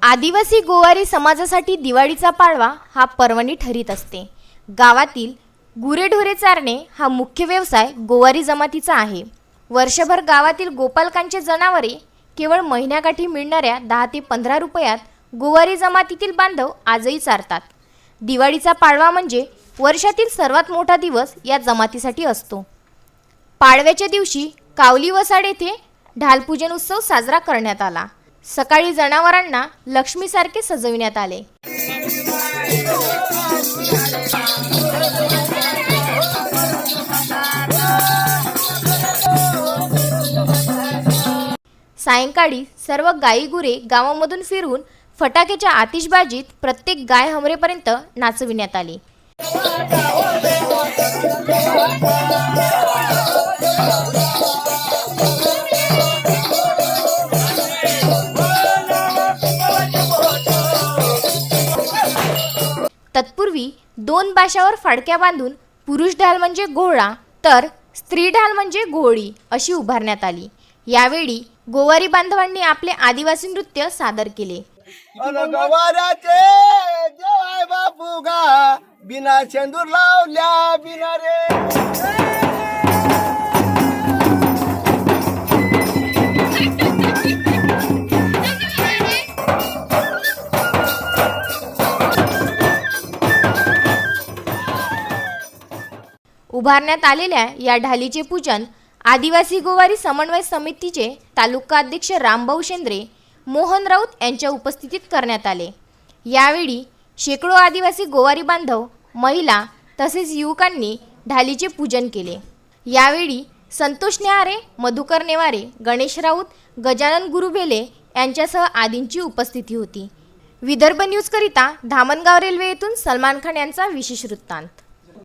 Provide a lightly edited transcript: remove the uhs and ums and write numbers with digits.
आदिवासी गोवारी समाजासाठी दिवाळीचा पाडवा हा पर्वणी ठरीत असते। गावातील गुरेढोरे चारणे हा मुख्य व्यवसाय गोवारी जमातीचा आहे। वर्षभर गावातील गोपालकांचे जनावरे केवळ महिन्याकाठी मिळणाऱ्या 10 ते 15 रुपयात गोवारी जमातीतील बांधव आजही चारतात। दिवाळीचा पाडवा म्हणजे वर्षातील सर्वात मोठा दिवस या जमातीसाठी असतो। पाडव्याच्या दिवशी कावली वसाड येथे ढालपूजन उत्सव साजरा करण्यात आला। सकाळी जनावरांना लक्ष्मीसारखे सजविण्यात आले। सायंकाळी सर्व गाई गुरे गावामधून फिरून फटाक्याच्या आतिषबाजीत प्रत्येक गाय हमरेपर्यंत नाचविण्यात आली। तत्पूर्वी 2 बाशावर फाडक्या बांधून पुरुष ढाल म्हणजे घोडा तर स्त्री ढाल म्हणजे घोडी अशी उभारण्यात आली। यावेळी गोवारी बांधवांनी आपले आदिवासी नृत्य सादर केले। गवाराचे जेवाय बापू गा बिना शेंदूर लावल्या बिना रे। उभारण्यात आलेल्या या ढालीचे पूजन आदिवासी गोवारी समन्वय समितीचे तालुका अध्यक्ष रामभाऊ शेंद्रे, मोहन राऊत यांच्या उपस्थितीत करण्यात आले। यावेळी शेकडो आदिवासी गोवारी बांधव, महिला तसेच युवकांनी ढालीचे पूजन केले। यावेळी संतोष न्याहारे, मधुकर नेवारे, गणेश राऊत, गजानन गुरुबेले यांच्यासह आदींची उपस्थिती होती। विदर्भ न्यूज करिता धामणगाव रेल्वे येथून सलमान खान यांचा विशेष वृत्तांत।